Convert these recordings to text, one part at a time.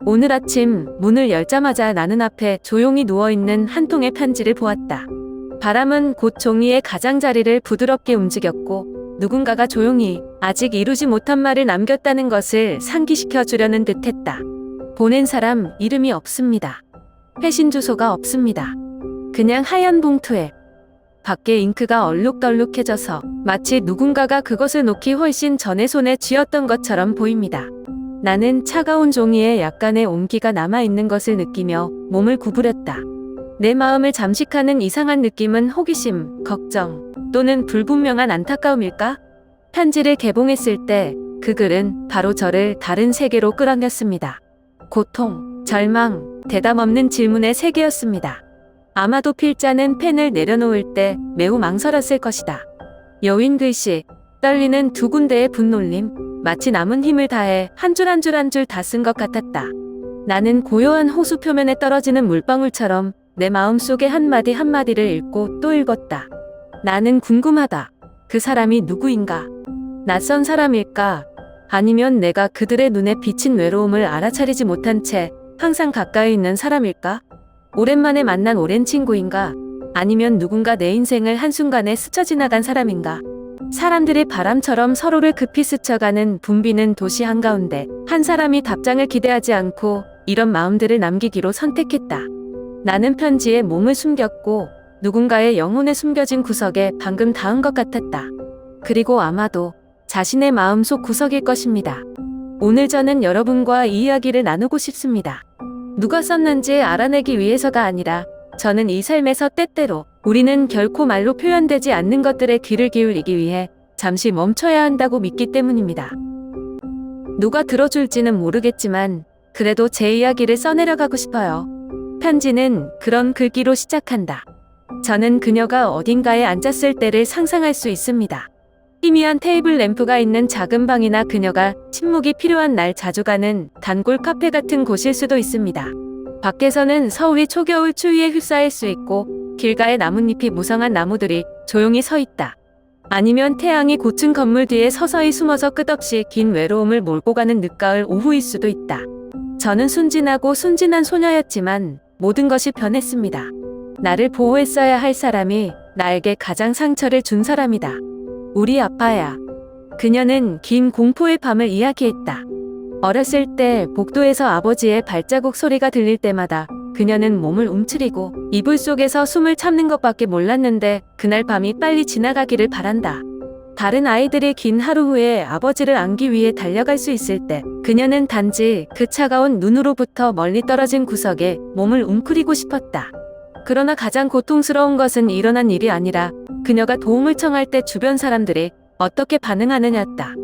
오늘 아침 문을 열자마자 나는 앞에 조용히 누워있는 한 통의 편지를 보았다. 바람은 곧 종이의 가장자리를 부드럽게 움직였고 누군가가 조용히 아직 이루지 못한 말을 남겼다는 것을 상기시켜 주려는 듯했다. 보낸 사람 이름이 없습니다. 회신 주소가 없습니다. 그냥 하얀 봉투에 밖에 잉크가 얼룩덜룩해져서 마치 누군가가 그것을 놓기 훨씬 전에 손에 쥐었던 것처럼 보입니다. 나는 차가운 종이에 약간의 온기가 남아있는 것을 느끼며 몸을 구부렸다. 내 마음을 잠식하는 이상한 느낌은 호기심, 걱정 또는 불분명한 안타까움일까? 편지를 개봉했을 때 그 글은 바로 저를 다른 세계로 끌어냈습니다. 고통, 절망, 대답 없는 질문의 세계였습니다. 아마도 필자는 펜을 내려놓을 때 매우 망설였을 것이다. 여윈 글씨, 떨리는 두 군데의 분놀림, 마치 남은 힘을 다해 한 줄 한 줄 한 줄 다 쓴 것 같았다. 나는 고요한 호수 표면에 떨어지는 물방울처럼 내 마음속의 한마디 한마디를 읽고 또 읽었다. 나는 궁금하다. 그 사람이 누구인가? 낯선 사람일까? 아니면 내가 그들의 눈에 비친 외로움을 알아차리지 못한 채 항상 가까이 있는 사람일까? 오랜만에 만난 오랜 친구인가? 아니면 누군가 내 인생을 한순간에 스쳐 지나간 사람인가? 사람들이 바람처럼 서로를 급히 스쳐가는 붐비는 도시 한가운데 한 사람이 답장을 기대하지 않고 이런 마음들을 남기기로 선택했다. 나는 편지에 몸을 숨겼고 누군가의 영혼에 숨겨진 구석에 방금 닿은 것 같았다. 그리고 아마도 자신의 마음속 구석일 것입니다. 오늘 저는 여러분과 이 이야기를 나누고 싶습니다. 누가 썼는지 알아내기 위해서가 아니라 저는 이 삶에서 때때로 우리는 결코 말로 표현되지 않는 것들에 귀를 기울이기 위해 잠시 멈춰야 한다고 믿기 때문입니다. 누가 들어줄지는 모르겠지만 그래도 제 이야기를 써내려가고 싶어요. 편지는 그런 글귀로 시작한다. 저는 그녀가 어딘가에 앉았을 때를 상상할 수 있습니다. 희미한 테이블 램프가 있는 작은 방이나 그녀가 침묵이 필요한 날 자주 가는 단골 카페 같은 곳일 수도 있습니다. 밖에서는 서울이 초겨울 추위에 휩싸일 수 있고 길가에 나뭇잎이 무성한 나무들이 조용히 서 있다. 아니면 태양이 고층 건물 뒤에 서서히 숨어서 끝없이 긴 외로움을 몰고 가는 늦가을 오후일 수도 있다. 저는 순진하고 순진한 소녀였지만 모든 것이 변했습니다. 나를 보호했어야 할 사람이 나에게 가장 상처를 준 사람이다. 우리 아빠야. 그녀는 긴 공포의 밤을 이야기했다. 어렸을 때 복도에서 아버지의 발자국 소리가 들릴 때마다 그녀는 몸을 움츠리고 이불 속에서 숨을 참는 것밖에 몰랐는데 그날 밤이 빨리 지나가기를 바란다. 다른 아이들이 긴 하루 후에 아버지를 안기 위해 달려갈 수 있을 때 그녀는 단지 그 차가운 눈으로부터 멀리 떨어진 구석에 몸을 웅크리고 싶었다. 그러나 가장 고통스러운 것은 일어난 일이 아니라 그녀가 도움을 청할 때 주변 사람들이 어떻게 반응하느냐였다.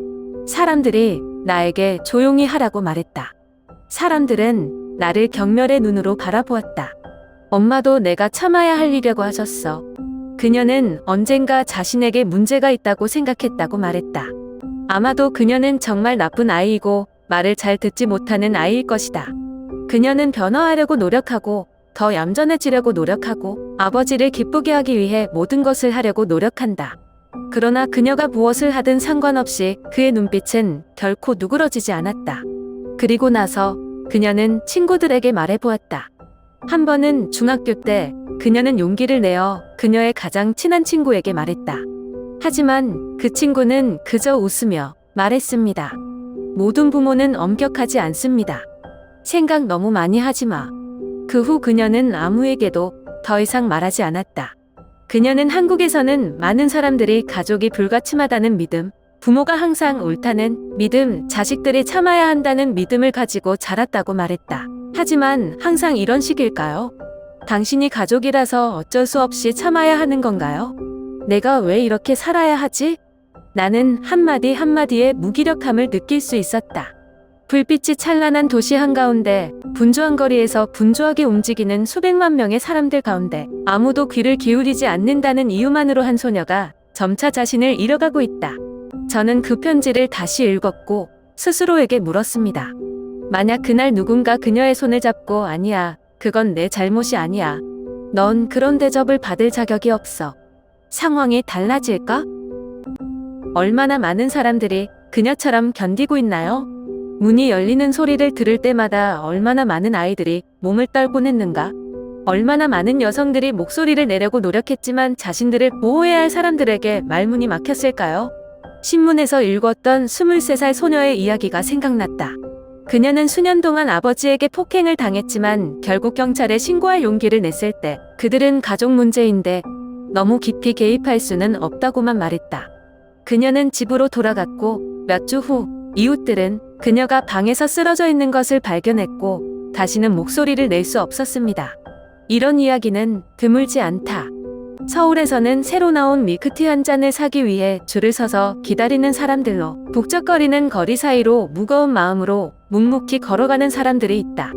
사람들이 나에게 조용히 하라고 말했다. 사람들은 나를 경멸의 눈으로 바라보았다. 엄마도 내가 참아야 할 일이라고 하셨어. 그녀는 언젠가 자신에게 문제가 있다고 생각했다고 말했다. 아마도 그녀는 정말 나쁜 아이이고 말을 잘 듣지 못하는 아이일 것이다. 그녀는 변화하려고 노력하고 더 얌전해지려고 노력하고 아버지를 기쁘게 하기 위해 모든 것을 하려고 노력한다. 그러나 그녀가 무엇을 하든 상관없이 그의 눈빛은 결코 누그러지지 않았다. 그리고 나서 그녀는 친구들에게 말해보았다. 한 번은 중학교 때 그녀는 용기를 내어 그녀의 가장 친한 친구에게 말했다. 하지만 그 친구는 그저 웃으며 말했습니다. 모든 부모는 엄격하지 않습니다. 생각 너무 많이 하지 마. 그 후 그녀는 아무에게도 더 이상 말하지 않았다. 그녀는 한국에서는 많은 사람들이 가족이 불가침하다는 믿음, 부모가 항상 옳다는 믿음, 자식들이 참아야 한다는 믿음을 가지고 자랐다고 말했다. 하지만 항상 이런 식일까요? 당신이 가족이라서 어쩔 수 없이 참아야 하는 건가요? 내가 왜 이렇게 살아야 하지? 나는 한마디 한마디의 무기력함을 느낄 수 있었다. 불빛이 찬란한 도시 한가운데 분주한 거리에서 분주하게 움직이는 수백만 명의 사람들 가운데 아무도 귀를 기울이지 않는다는 이유만으로 한 소녀가 점차 자신을 잃어가고 있다. 저는 그 편지를 다시 읽었고 스스로에게 물었습니다. 만약 그날 누군가 그녀의 손을 잡고 아니야, 그건 내 잘못이 아니야. 넌 그런 대접을 받을 자격이 없어. 상황이 달라질까? 얼마나 많은 사람들이 그녀처럼 견디고 있나요? 문이 열리는 소리를 들을 때마다 얼마나 많은 아이들이 몸을 떨곤 했는가? 얼마나 많은 여성들이 목소리를 내려고 노력했지만 자신들을 보호해야 할 사람들에게 말문이 막혔을까요? 신문에서 읽었던 23살 소녀의 이야기가 생각났다. 그녀는 수년 동안 아버지에게 폭행을 당했지만 결국 경찰에 신고할 용기를 냈을 때 그들은 가족 문제인데 너무 깊이 개입할 수는 없다고만 말했다. 그녀는 집으로 돌아갔고 몇 주 후 이웃들은 그녀가 방에서 쓰러져 있는 것을 발견했고 다시는 목소리를 낼 수 없었습니다. 이런 이야기는 드물지 않다. 서울에서는 새로 나온 밀크티 한 잔을 사기 위해 줄을 서서 기다리는 사람들로 북적거리는 거리 사이로 무거운 마음으로 묵묵히 걸어가는 사람들이 있다.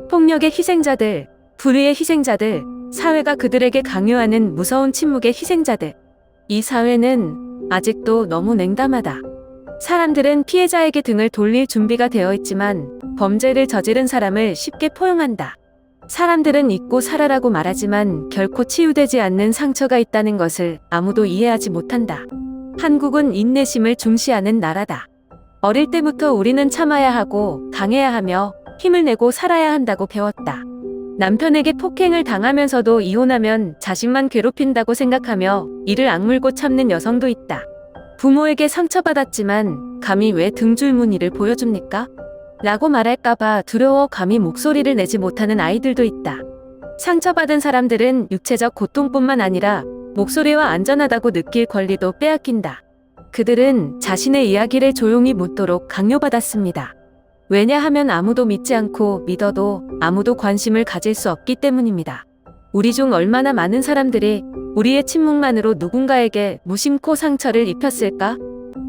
폭력의 희생자들, 불의의 희생자들, 사회가 그들에게 강요하는 무서운 침묵의 희생자들. 이 사회는 아직도 너무 냉담하다. 사람들은 피해자에게 등을 돌릴 준비가 되어 있지만 범죄를 저지른 사람을 쉽게 포용한다. 사람들은 잊고 살아라고 말하지만 결코 치유되지 않는 상처가 있다는 것을 아무도 이해하지 못한다. 한국은 인내심을 중시하는 나라다. 어릴 때부터 우리는 참아야 하고 강해야 하며 힘을 내고 살아야 한다고 배웠다. 남편에게 폭행을 당하면서도 이혼하면 자식만 괴롭힌다고 생각하며 이를 악물고 참는 여성도 있다. 부모에게 상처받았지만 감히 왜 등줄무늬를 보여줍니까? 라고 말할까봐 두려워 감히 목소리를 내지 못하는 아이들도 있다. 상처받은 사람들은 육체적 고통뿐만 아니라 목소리와 안전하다고 느낄 권리도 빼앗긴다. 그들은 자신의 이야기를 조용히 묻도록 강요받았습니다. 왜냐하면 아무도 믿지 않고 믿어도 아무도 관심을 가질 수 없기 때문입니다. 우리 중 얼마나 많은 사람들이 우리의 침묵만으로 누군가에게 무심코 상처를 입혔을까?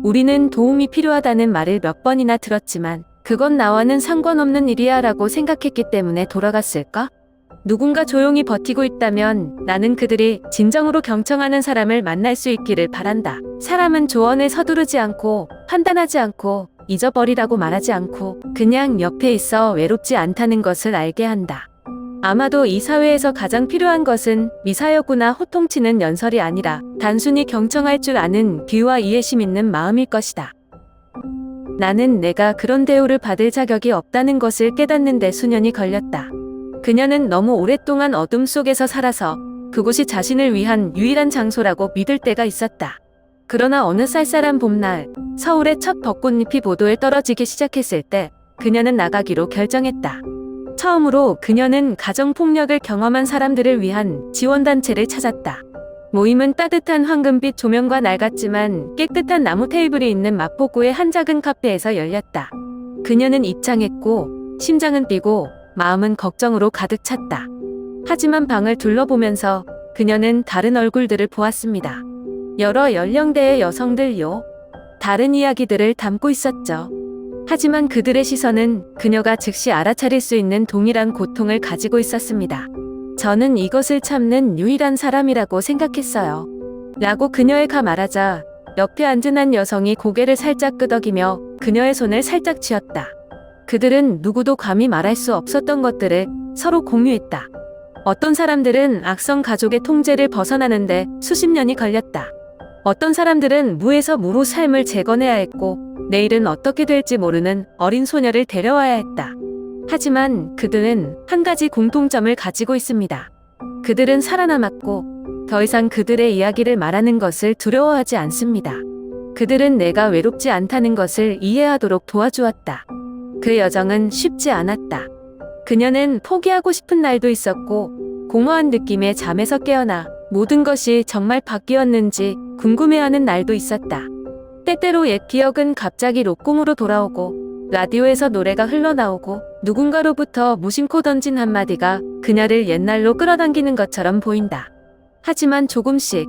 우리는 도움이 필요하다는 말을 몇 번이나 들었지만 그건 나와는 상관없는 일이야 라고 생각했기 때문에 돌아갔을까? 누군가 조용히 버티고 있다면 나는 그들이 진정으로 경청하는 사람을 만날 수 있기를 바란다. 사람은 조언을 서두르지 않고 판단하지 않고 잊어버리라고 말하지 않고 그냥 옆에 있어 외롭지 않다는 것을 알게 한다. 아마도 이 사회에서 가장 필요한 것은 미사여구나 호통치는 연설이 아니라 단순히 경청할 줄 아는 비유와 이해심 있는 마음일 것이다. 나는 내가 그런 대우를 받을 자격이 없다는 것을 깨닫는 데 수년이 걸렸다. 그녀는 너무 오랫동안 어둠 속에서 살아서 그곳이 자신을 위한 유일한 장소라고 믿을 때가 있었다. 그러나 어느 쌀쌀한 봄날 서울의 첫 벚꽃잎이 보도에 떨어지기 시작했을 때 그녀는 나가기로 결정했다. 처음으로 그녀는 가정폭력을 경험한 사람들을 위한 지원단체를 찾았다. 모임은 따뜻한 황금빛 조명과 낡았지만 깨끗한 나무 테이블이 있는 마포구의 한 작은 카페에서 열렸다. 그녀는 입장했고 심장은 뛰고 마음은 걱정으로 가득 찼다. 하지만 방을 둘러보면서 그녀는 다른 얼굴들을 보았습니다. 여러 연령대의 여성들요. 다른 이야기들을 담고 있었죠. 하지만 그들의 시선은 그녀가 즉시 알아차릴 수 있는 동일한 고통을 가지고 있었습니다. 저는 이것을 참는 유일한 사람이라고 생각했어요. 라고 그녀가 말하자 옆에 앉은 한 여성이 고개를 살짝 끄덕이며 그녀의 손을 살짝 쥐었다. 그들은 누구도 감히 말할 수 없었던 것들을 서로 공유했다. 어떤 사람들은 악성 가족의 통제를 벗어나는데 수십 년이 걸렸다. 어떤 사람들은 무에서 무로 삶을 재건해야 했고 내일은 어떻게 될지 모르는 어린 소녀를 데려와야 했다. 하지만 그들은 한 가지 공통점을 가지고 있습니다. 그들은 살아남았고 더 이상 그들의 이야기를 말하는 것을 두려워하지 않습니다. 그들은 내가 외롭지 않다는 것을 이해하도록 도와주었다. 그 여정은 쉽지 않았다. 그녀는 포기하고 싶은 날도 있었고 공허한 느낌에 잠에서 깨어나 모든 것이 정말 바뀌었는지 궁금해하는 날도 있었다. 때때로 옛 기억은 갑자기 록꿈으로 돌아오고 라디오에서 노래가 흘러나오고 누군가로부터 무심코 던진 한마디가 그녀를 옛날로 끌어당기는 것처럼 보인다. 하지만 조금씩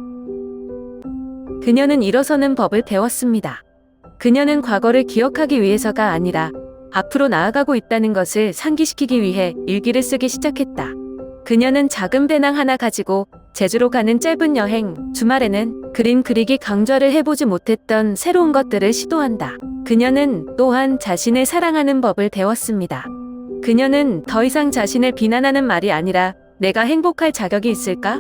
그녀는 일어서는 법을 배웠습니다. 그녀는 과거를 기억하기 위해서가 아니라 앞으로 나아가고 있다는 것을 상기시키기 위해 일기를 쓰기 시작했다. 그녀는 작은 배낭 하나 가지고 제주로 가는 짧은 여행, 주말에는 그림 그리기 강좌를 해보지 못했던 새로운 것들을 시도한다. 그녀는 또한 자신을 사랑하는 법을 배웠습니다. 그녀는 더 이상 자신을 비난하는 말이 아니라 내가 행복할 자격이 있을까?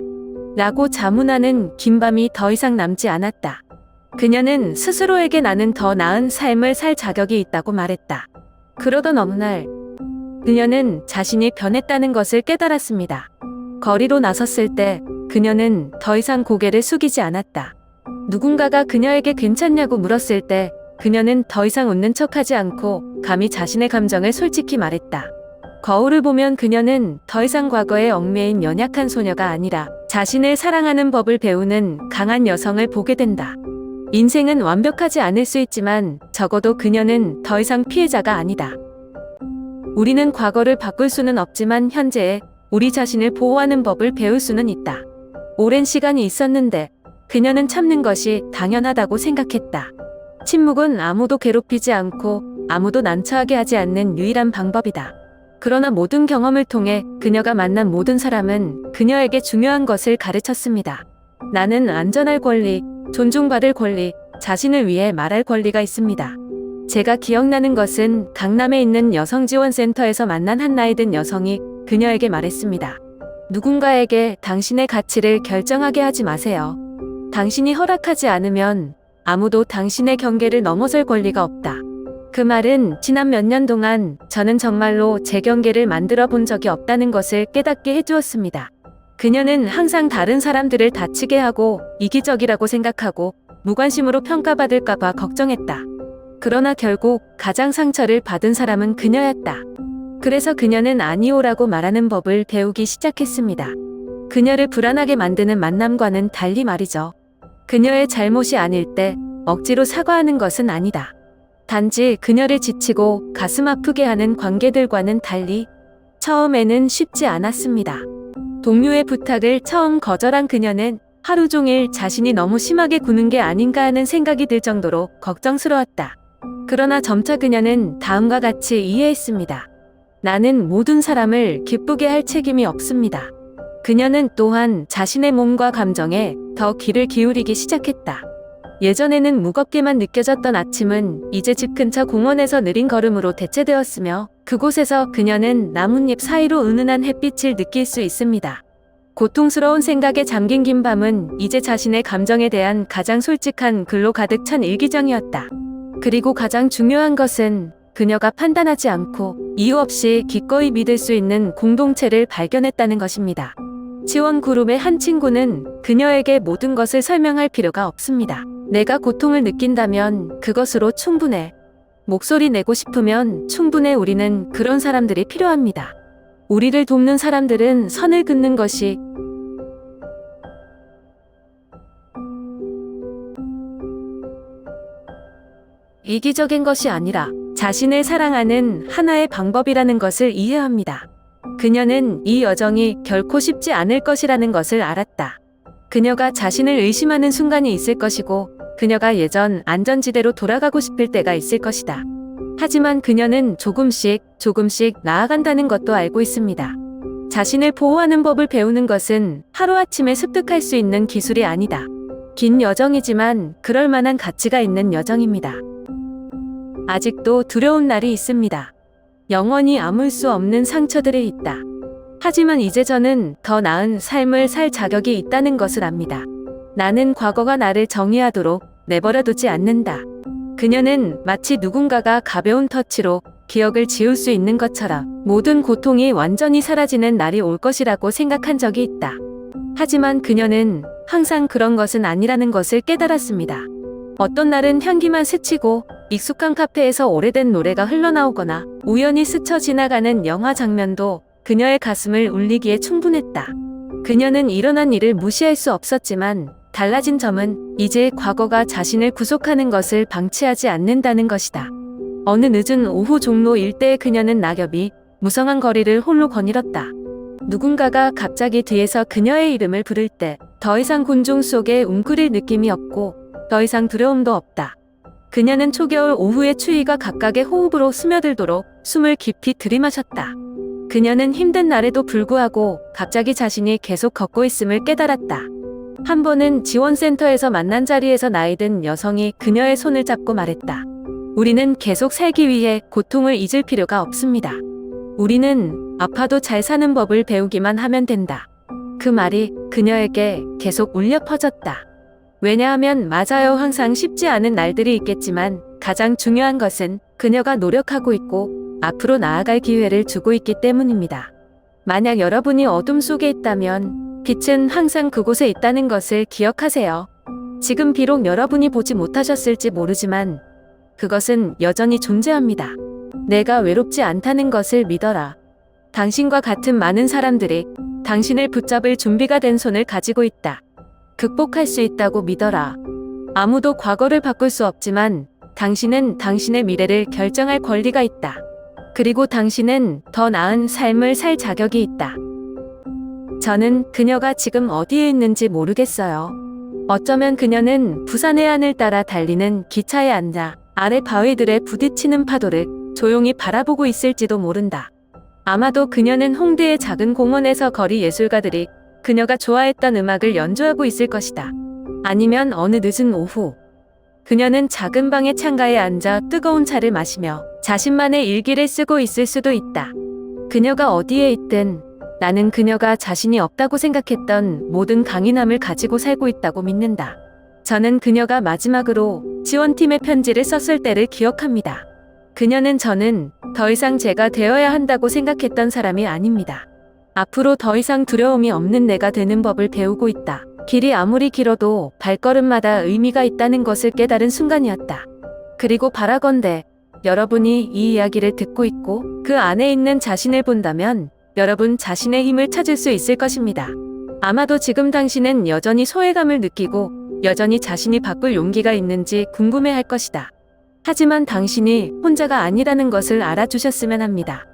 라고 자문하는 긴 밤이 더 이상 남지 않았다. 그녀는 스스로에게 나는 더 나은 삶을 살 자격이 있다고 말했다. 그러던 어느 날 그녀는 자신이 변했다는 것을 깨달았습니다. 거리로 나섰을 때 그녀는 더 이상 고개를 숙이지 않았다. 누군가가 그녀에게 괜찮냐고 물었을 때 그녀는 더 이상 웃는 척하지 않고 감히 자신의 감정을 솔직히 말했다. 거울을 보면 그녀는 더 이상 과거에 얽매인 연약한 소녀가 아니라 자신을 사랑하는 법을 배우는 강한 여성을 보게 된다. 인생은 완벽하지 않을 수 있지만 적어도 그녀는 더 이상 피해자가 아니다. 우리는 과거를 바꿀 수는 없지만 현재의 우리 자신을 보호하는 법을 배울 수는 있다. 오랜 시간이 있었는데 그녀는 참는 것이 당연하다고 생각했다. 침묵은 아무도 괴롭히지 않고 아무도 난처하게 하지 않는 유일한 방법이다. 그러나 모든 경험을 통해 그녀가 만난 모든 사람은 그녀에게 중요한 것을 가르쳤습니다. 나는 안전할 권리, 존중받을 권리, 자신을 위해 말할 권리가 있습니다. 제가 기억나는 것은 강남에 있는 여성지원센터에서 만난 한 나이 든 여성이 그녀에게 말했습니다. 누군가에게 당신의 가치를 결정하게 하지 마세요. 당신이 허락하지 않으면 아무도 당신의 경계를 넘어설 권리가 없다. 그 말은 지난 몇 년 동안 저는 정말로 제 경계를 만들어 본 적이 없다는 것을 깨닫게 해주었습니다. 그녀는 항상 다른 사람들을 다치게 하고 이기적이라고 생각하고 무관심으로 평가받을까봐 걱정했다. 그러나 결국 가장 상처를 받은 사람은 그녀였다. 그래서 그녀는 아니오라고 말하는 법을 배우기 시작했습니다. 그녀를 불안하게 만드는 만남과는 달리 말이죠. 그녀의 잘못이 아닐 때 억지로 사과하는 것은 아니다. 단지 그녀를 지치고 가슴 아프게 하는 관계들과는 달리 처음에는 쉽지 않았습니다. 동료의 부탁을 처음 거절한 그녀는 하루 종일 자신이 너무 심하게 구는 게 아닌가 하는 생각이 들 정도로 걱정스러웠다. 그러나 점차 그녀는 다음과 같이 이해했습니다. 나는 모든 사람을 기쁘게 할 책임이 없습니다. 그녀는 또한 자신의 몸과 감정에 더 귀를 기울이기 시작했다. 예전에는 무겁게만 느껴졌던 아침은 이제 집 근처 공원에서 느린 걸음으로 대체되었으며 그곳에서 그녀는 나뭇잎 사이로 은은한 햇빛을 느낄 수 있습니다. 고통스러운 생각에 잠긴 긴 밤은 이제 자신의 감정에 대한 가장 솔직한 글로 가득 찬 일기장이었다. 그리고 가장 중요한 것은 그녀가 판단하지 않고 이유 없이 기꺼이 믿을 수 있는 공동체를 발견했다는 것입니다. 지원 그룹의 한 친구는 그녀에게 모든 것을 설명할 필요가 없습니다. 내가 고통을 느낀다면 그것으로 충분해. 목소리 내고 싶으면 충분해. 우리는 그런 사람들이 필요합니다. 우리를 돕는 사람들은 선을 긋는 것이 이기적인 것이 아니라 자신을 사랑하는 하나의 방법이라는 것을 이해합니다. 그녀는 이 여정이 결코 쉽지 않을 것이라는 것을 알았다. 그녀가 자신을 의심하는 순간이 있을 것이고 그녀가 예전 안전지대로 돌아가고 싶을 때가 있을 것이다. 하지만 그녀는 조금씩 나아간다는 것도 알고 있습니다. 자신을 보호하는 법을 배우는 것은 하루아침에 습득할 수 있는 기술이 아니다. 긴 여정이지만 그럴 만한 가치가 있는 여정입니다. 아직도 두려운 날이 있습니다. 영원히 아물 수 없는 상처들이 있다. 하지만 이제 저는 더 나은 삶을 살 자격이 있다는 것을 압니다. 나는 과거가 나를 정의하도록 내버려두지 않는다. 그녀는 마치 누군가가 가벼운 터치로 기억을 지울 수 있는 것처럼 모든 고통이 완전히 사라지는 날이 올 것이라고 생각한 적이 있다. 하지만 그녀는 항상 그런 것은 아니라는 것을 깨달았습니다. 어떤 날은 향기만 스치고 익숙한 카페에서 오래된 노래가 흘러나오거나 우연히 스쳐 지나가는 영화 장면도 그녀의 가슴을 울리기에 충분했다. 그녀는 일어난 일을 무시할 수 없었지만 달라진 점은 이제 과거가 자신을 구속하는 것을 방치하지 않는다는 것이다. 어느 늦은 오후 종로 일대에 그녀는 낙엽이 무성한 거리를 홀로 거닐었다. 누군가가 갑자기 뒤에서 그녀의 이름을 부를 때 더 이상 곤중 속에 웅크릴 느낌이 없고 더 이상 두려움도 없다. 그녀는 초겨울 오후의 추위가 각각의 호흡으로 스며들도록 숨을 깊이 들이마셨다. 그녀는 힘든 날에도 불구하고 갑자기 자신이 계속 걷고 있음을 깨달았다. 한 번은 지원센터에서 만난 자리에서 나이든 여성이 그녀의 손을 잡고 말했다. 우리는 계속 살기 위해 고통을 잊을 필요가 없습니다. 우리는 아파도 잘 사는 법을 배우기만 하면 된다. 그 말이 그녀에게 계속 울려 퍼졌다. 왜냐하면 맞아요. 항상 쉽지 않은 날들이 있겠지만 가장 중요한 것은 그녀가 노력하고 있고 앞으로 나아갈 기회를 주고 있기 때문입니다. 만약 여러분이 어둠 속에 있다면 빛은 항상 그곳에 있다는 것을 기억하세요. 지금 비록 여러분이 보지 못하셨을지 모르지만 그것은 여전히 존재합니다. 내가 외롭지 않다는 것을 믿어라. 당신과 같은 많은 사람들이 당신을 붙잡을 준비가 된 손을 가지고 있다. 극복할 수 있다고 믿어라. 아무도 과거를 바꿀 수 없지만 당신은 당신의 미래를 결정할 권리가 있다. 그리고 당신은 더 나은 삶을 살 자격이 있다. 저는 그녀가 지금 어디에 있는지 모르겠어요. 어쩌면 그녀는 부산의 안을 따라 달리는 기차에 앉아 아래 바위들에 부딪히는 파도를 조용히 바라보고 있을지도 모른다. 아마도 그녀는 홍대의 작은 공원에서 거리 예술가들이 그녀가 좋아했던 음악을 연주하고 있을 것이다. 아니면 어느 늦은 오후 그녀는 작은 방의 창가에 앉아 뜨거운 차를 마시며 자신만의 일기를 쓰고 있을 수도 있다. 그녀가 어디에 있든 나는 그녀가 자신이 없다고 생각했던 모든 강인함을 가지고 살고 있다고 믿는다. 저는 그녀가 마지막으로 지원팀의 편지를 썼을 때를 기억합니다. 그녀는 저는 더 이상 제가 되어야 한다고 생각했던 사람이 아닙니다. 앞으로 더 이상 두려움이 없는 내가 되는 법을 배우고 있다. 길이 아무리 길어도 발걸음마다 의미가 있다는 것을 깨달은 순간이었다. 그리고 바라건대 여러분이 이 이야기를 듣고 있고 그 안에 있는 자신을 본다면 여러분 자신의 힘을 찾을 수 있을 것입니다. 아마도 지금 당신은 여전히 소외감을 느끼고 여전히 자신이 바꿀 용기가 있는지 궁금해할 것이다. 하지만 당신이 혼자가 아니라는 것을 알아주셨으면 합니다.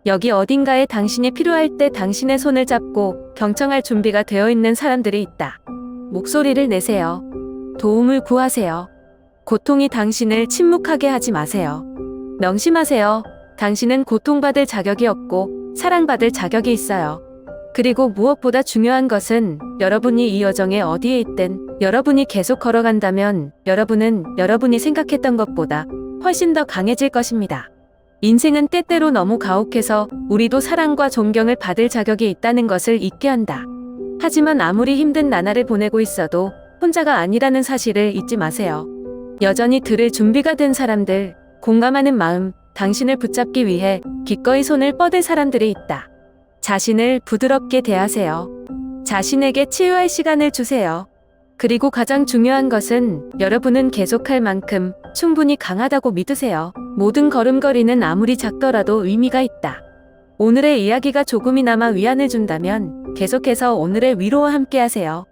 여기 어딘가에 당신이 필요할 때 당신의 손을 잡고 경청할 준비가 되어 있는 사람들이 있다. 목소리를 내세요. 도움을 구하세요. 고통이 당신을 침묵하게 하지 마세요. 명심하세요. 당신은 고통받을 자격이 없고 사랑받을 자격이 있어요. 그리고 무엇보다 중요한 것은 여러분이 이 여정에 어디에 있든 여러분이 계속 걸어간다면 여러분은 여러분이 생각했던 것보다 훨씬 더 강해질 것입니다. 인생은 때때로 너무 가혹해서 우리도 사랑과 존경을 받을 자격이 있다는 것을 잊게 한다. 하지만 아무리 힘든 나날을 보내고 있어도 혼자가 아니라는 사실을 잊지 마세요. 여전히 들을 준비가 된 사람들, 공감하는 마음, 당신을 붙잡기 위해 기꺼이 손을 뻗을 사람들이 있다. 자신을 부드럽게 대하세요. 자신에게 치유할 시간을 주세요. 그리고 가장 중요한 것은 여러분은 계속할 만큼 충분히 강하다고 믿으세요. 모든 걸음걸이는 아무리 작더라도 의미가 있다. 오늘의 이야기가 조금이나마 위안을 준다면 계속해서 오늘의 위로와 함께 하세요.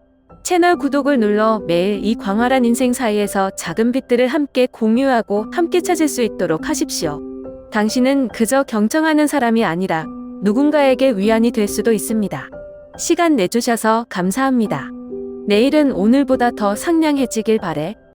채널 구독을 눌러 매일 이 광활한 인생 사이에서 작은 빛들을 함께 공유하고 함께 찾을 수 있도록 하십시오. 당신은 그저 경청하는 사람이 아니라 누군가에게 위안이 될 수도 있습니다. 시간 내주셔서 감사합니다. 내일은 오늘보다 더 상냥해지길 바래.